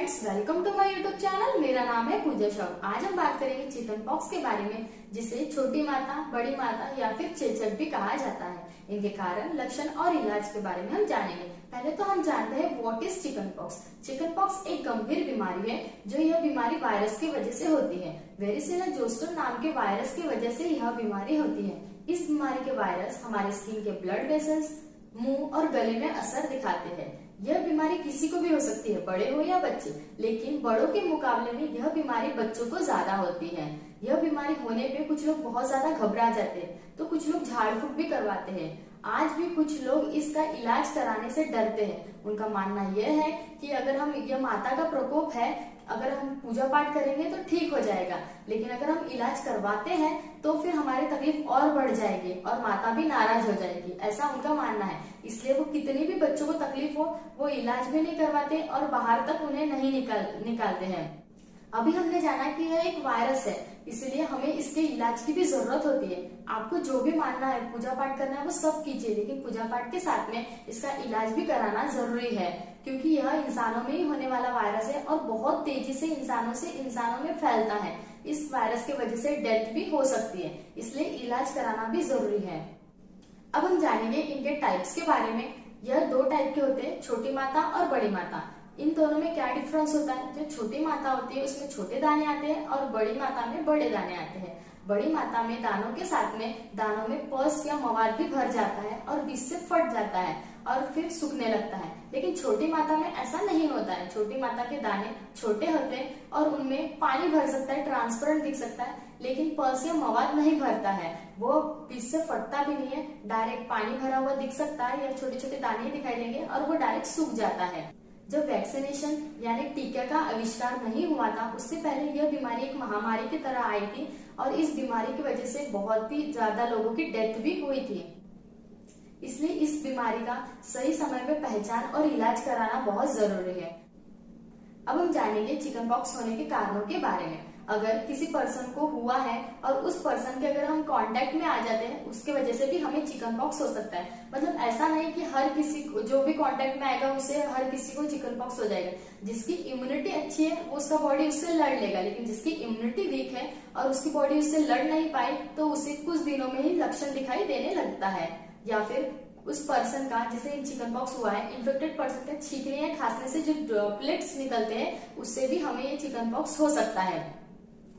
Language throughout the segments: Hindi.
Friends, welcome to my YouTube channel. मेरा नाम है पूजा शाह। आज हम बात करेंगे चिकन पॉक्स के बारे में, जिसे छोटी माता, बड़ी माता या फिर चेचक भी कहा जाता है। इनके कारण, लक्षण और इलाज के बारे में हम जानेंगे। पहले तो हम जानते हैं what is chicken pox. Chicken pox एक गंभीर बीमारी है जो यह बीमारी वायरस की वजह से होती है। वेरिसेला जोस्टर नाम के वायरस की वजह से यह बीमारी होती है। इस बीमारी के वायरस हमारे स्किन के ब्लड वेसल्स, मुंह और गले में असर दिखाते हैं। यह बीमारी किसी को भी हो सकती है, बड़े हो या बच्चे, लेकिन बड़ों के मुकाबले में यह बीमारी बच्चों को ज्यादा होती है। यह बीमारी होने पे कुछ लोग बहुत ज्यादा घबरा जाते हैं, तो कुछ लोग झाड़ फूक भी करवाते हैं। आज भी कुछ लोग इसका इलाज कराने से डरते हैं। उनका मानना यह है कि अगर हम यह माता का प्रकोप है, अगर हम पूजा पाठ करेंगे तो ठीक हो जाएगा, लेकिन अगर हम इलाज करवाते हैं तो फिर हमारी तकलीफ और बढ़ जाएगी और माता भी नाराज हो जाएगी, ऐसा उनका मानना है। इसलिए वो कितनी भी बच्चों को तकलीफ हो, वो इलाज भी नहीं करवाते और बाहर तक उन्हें नहीं निकालते हैं। अभी हमने जाना कि यह एक वायरस है, इसलिए हमें इसके इलाज की भी जरूरत होती है। आपको जो भी मानना है, पूजा पाठ करना है, वो सब कीजिए, लेकिन पूजा पाठ के साथ में इसका इलाज भी कराना जरूरी है, क्योंकि यह इंसानों में ही होने वाला वायरस है और बहुत तेजी से इंसानों में फैलता है। इस वायरस की वजह से डेथ भी हो सकती है, इसलिए इलाज कराना भी जरूरी है। अब हम जानेंगे इनके टाइप्स के बारे में। यह दो टाइप के होते हैं, छोटी माता और बड़ी माता। इन दोनों में क्या डिफरेंस होता है? जो छोटी माता होती है उसमें छोटे दाने आते हैं और बड़ी माता में बड़े दाने आते हैं। बड़ी माता में दानों के साथ में दानों में पस या मवाद भी भर जाता है और बीच से फट जाता है और फिर सूखने लगता है। लेकिन छोटी माता में ऐसा नहीं होता है। छोटी माता के दाने छोटे होते हैं और उनमें पानी भर सकता है, ट्रांसपेरेंट दिख सकता है, लेकिन पस या मवाद नहीं भरता है। वो बीच से फटता भी नहीं है, डायरेक्ट पानी भरा हुआ दिख सकता है या छोटे छोटे दाने दिखाई देंगे और वो डायरेक्ट सूख जाता है। जब वैक्सीनेशन यानी टीका का आविष्कार नहीं हुआ था, उससे पहले यह बीमारी एक महामारी की तरह आई थी और इस बीमारी की वजह से बहुत ही ज्यादा लोगों की डेथ भी हुई थी। इसलिए इस बीमारी का सही समय पे पहचान और इलाज कराना बहुत जरूरी है। अब हम जानेंगे चिकन पॉक्स होने के कारणों के बारे में। अगर किसी पर्सन को हुआ है और उस पर्सन के अगर हम कांटेक्ट में आ जाते हैं, उसके वजह से भी हमें चिकन पॉक्स हो सकता है। मतलब ऐसा नहीं कि हर किसी को, जो भी कांटेक्ट में आएगा उससे हर किसी को चिकन पॉक्स हो जाएगा। जिसकी इम्यूनिटी अच्छी है वो उसका बॉडी उससे लड़ लेगा, लेकिन जिसकी इम्यूनिटी वीक है और उसकी बॉडी उससे लड़ नहीं पाई तो उसे कुछ दिनों में ही लक्षण दिखाई देने लगता है। या फिर उस पर्सन का, जिसे चिकन पॉक्स हुआ है, इन्फेक्टेड पर्सन का छींकने या खांसने से जो ड्रॉपलेट्स निकलते हैं उससे भी हमें ये चिकन पॉक्स हो सकता है।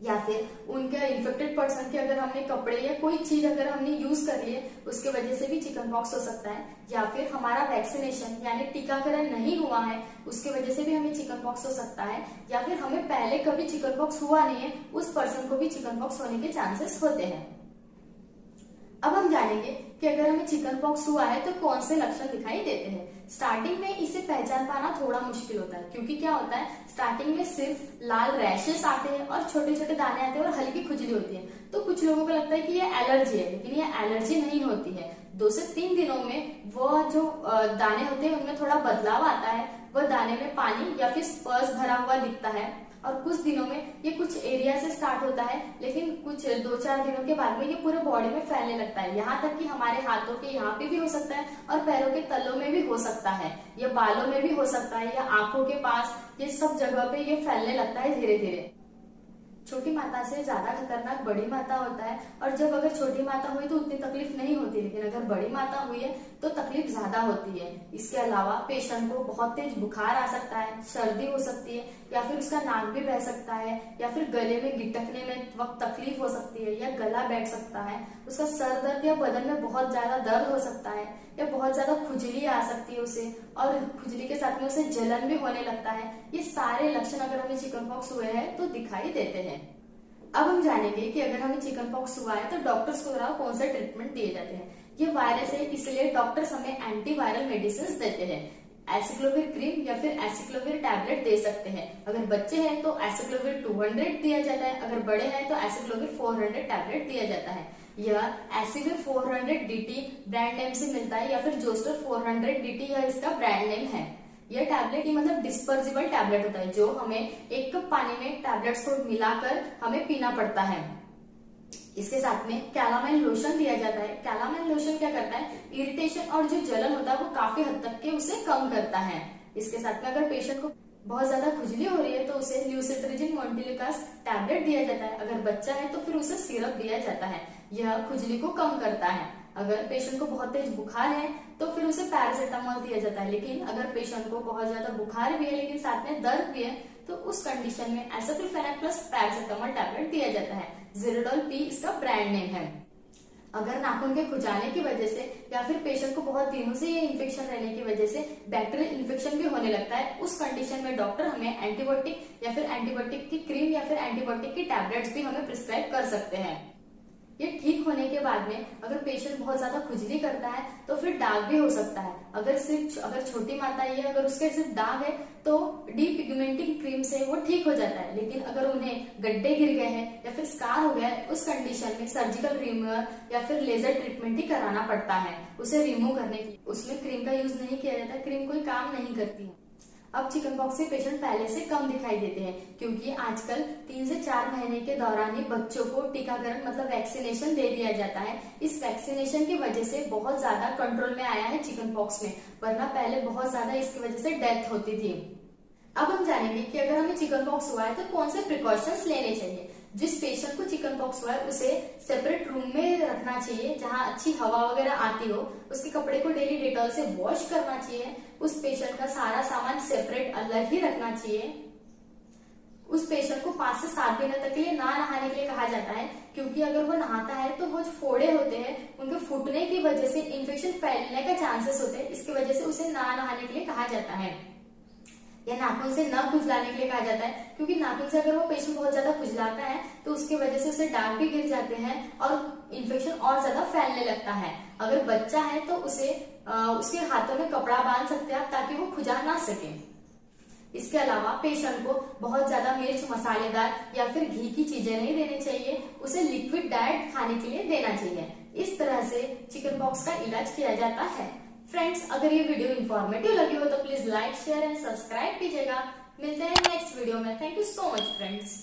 या फिर उनके इन्फेक्टेड पर्सन के अगर हमने कपड़े या कोई चीज अगर हमने यूज कर लिए, उसके वजह से भी चिकन पॉक्स हो सकता है। या फिर हमारा वैक्सीनेशन यानी टीकाकरण नहीं हुआ है, उसके वजह से भी हमें चिकन पॉक्स हो सकता है। या फिर हमें पहले कभी चिकन पॉक्स हुआ नहीं है, उस पर्सन को भी चिकन पॉक्स होने के चांसेस होते हैं। अब हम जानेंगे कि अगर हमें चिकन पॉक्स हुआ है तो कौन से लक्षण दिखाई देते हैं। स्टार्टिंग में इसे पहचान पाना थोड़ा मुश्किल होता है, क्योंकि क्या होता है, स्टार्टिंग में सिर्फ लाल रैशेस आते हैं और छोटे छोटे दाने आते हैं और हल्की खुजली होती है। तो कुछ लोगों को लगता है कि ये एलर्जी है, लेकिन ये एलर्जी नहीं होती है। 2 से 3 दिनों में वो जो दाने होते हैं उनमें थोड़ा बदलाव आता है। वह दाने में पानी या फिर स्पर्श भरा हुआ दिखता है और कुछ दिनों में ये कुछ एरिया से स्टार्ट होता है, लेकिन कुछ 2-4 दिनों के बाद में ये पूरे बॉडी में फैलने लगता है। यहाँ तक कि हमारे हाथों के यहाँ पे भी हो सकता है और पैरों के तलों में भी हो सकता है, या बालों में भी हो सकता है, या आंखों के पास, ये सब जगह पे ये फैलने लगता है धीरे धीरे। छोटी माता से ज्यादा खतरनाक बड़ी माता होता है, और जब अगर छोटी माता हुई तो उतनी तकलीफ नहीं होती, लेकिन अगर बड़ी माता हुई है तो तकलीफ ज्यादा होती है। इसके अलावा पेशेंट को बहुत तेज बुखार आ सकता है, सर्दी हो सकती है, या फिर उसका नाक भी बह सकता है, या फिर गले में गिटकने में वक्त तकलीफ हो सकती है, या गला बैठ सकता है, उसका सर दर्द या बदन में बहुत ज्यादा दर्द हो सकता है, या बहुत ज्यादा खुजली आ सकती है उसे, और खुजली के साथ में उसे जलन भी होने लगता है। ये सारे लक्षण अगर हमें चिकन पॉक्स हुए हैं तो दिखाई देते हैं। अब हम जानेंगे कि अगर हमें चिकन पॉक्स हुआ है तो डॉक्टर्स को द्वारा कौन से ट्रीटमेंट दिए जाते हैं। ये वायरस है, इसलिए डॉक्टर्स हमें एंटीवायरल मेडिसिन देते हैं। एसिक्लोविर क्रीम या फिर एसिक्लोविर टैबलेट दे सकते हैं। अगर बच्चे हैं तो एसिक्लोविर 200 दिया जाता है, अगर बड़े हैं तो एसिक्लोविर 400 टैबलेट दिया जाता है। यह एसिविर 400 DT ब्रांड नेम से मिलता है, या फिर जोस्टर 400 DT यह इसका ब्रांड नेम है। यह टैबलेट मतलब डिस्पर्सिबल टैबलेट होता है, जो हमें 1 कप पानी में टैबलेट्स को मिलाकर हमें पीना पड़ता है। इसके साथ में कैलामाइन लोशन दिया जाता है। कैलामाइन लोशन क्या करता है, इरिटेशन और जो जलन होता है वो काफी हद तक के उसे कम करता है। इसके साथ में अगर पेशेंट को बहुत ज्यादा खुजली हो रही है तो उसे ल्यूसिट्रिजिन मॉन्टेलिकास टैबलेट दिया जाता है। अगर बच्चा है तो फिर उसे सिरप दिया जाता है, यह खुजली को कम करता है। अगर पेशेंट को बहुत तेज बुखार है तो फिर उसे पैरासिटामोल दिया जाता है। लेकिन अगर पेशेंट को बहुत ज्यादा बुखार भी है लेकिन साथ में दर्द भी है तो उस कंडीशन में एसाइक्लोफेनाक प्लस पैरासिटामोल टैबलेट दिया जाता है। ज़ेरोडॉल पी इसका ब्रांड नेम है। अगर नाखून के खुजाने की वजह से या फिर पेशेंट को बहुत दिनों से ये इन्फेक्शन रहने की वजह से बैक्टीरियल इन्फेक्शन भी होने लगता है, उस कंडीशन में डॉक्टर हमें एंटीबायोटिक या फिर एंटीबायोटिक की क्रीम या फिर एंटीबायोटिक की टैबलेट्स भी हमें प्रिस्क्राइब कर सकते हैं। ये ठीक होने के बाद में अगर पेशेंट बहुत ज्यादा खुजली करता है तो फिर दाग भी हो सकता है। अगर छोटी माता है अगर उसके सिर्फ दाग है तो डीपिगमेंटिंग क्रीम से वो ठीक हो जाता है। लेकिन अगर उन्हें गड्ढे गिर गए हैं या फिर स्कार हो गया है, उस कंडीशन में सर्जिकल रिमूवर या फिर लेजर ट्रीटमेंट ही कराना पड़ता है उसे रिमूव करने की। उसमें क्रीम का यूज नहीं किया जाता, क्रीम कोई काम नहीं करती है। अब चिकन पॉक्स के पेशेंट पहले से कम दिखाई देते हैं क्योंकि आजकल 3 से 4 महीने के दौरान ही बच्चों को टीकाकरण मतलब वैक्सीनेशन दे दिया जाता है। इस वैक्सीनेशन की वजह से बहुत ज्यादा कंट्रोल में आया है चिकन पॉक्स में, वरना पहले बहुत ज्यादा इसकी वजह से डेथ होती थी। अब हम जानेंगे कि अगर हमें चिकन पॉक्स हुआ है तो कौन से प्रिकॉशंस लेने चाहिए। जिस पेशेंट को चिकन पॉक्स हुआ है उसे सेपरेट रूम में रखना चाहिए जहां अच्छी हवा वगैरह आती हो। उसके कपड़े को डेली डेटॉल से वॉश करना चाहिए। उस पेशेंट का सारा सामान सेपरेट अलग ही रखना चाहिए। उस पेशेंट को 5 से 7 दिनों तक के लिए ना नहाने के लिए कहा जाता है क्योंकि अगर वो नहाता है तो वो जो फोड़े होते हैं उनके फूटने की वजह से इन्फेक्शन फैलने का चांसेस होते हैं। इसकी वजह से उसे ना नहाने के लिए कहा जाता है। या नाखून से न खुजलाने के लिए कहा जाता है क्योंकि नाखून से अगर वो पेशेंट बहुत ज्यादा खुजलाता है तो उसकी वजह से उसे दाग भी गिर जाते हैं और इन्फेक्शन और ज्यादा फैलने लगता है। अगर बच्चा है तो उसे उसके हाथों में कपड़ा बांध सकते हैं आप ताकि वो खुजा ना सके। इसके अलावा पेशेंट को बहुत ज्यादा मिर्च, मसालेदार या फिर घी की चीजें नहीं देनी चाहिए, उसे लिक्विड डाइट खाने के लिए देना चाहिए। इस तरह से चिकन पॉक्स का इलाज किया जाता है। फ्रेंड्स, अगर ये वीडियो इन्फॉर्मेटिव लगी हो तो please like, share and subscribe कीजिएगा। मिलते हैं नेक्स्ट वीडियो में। Thank you so much friends.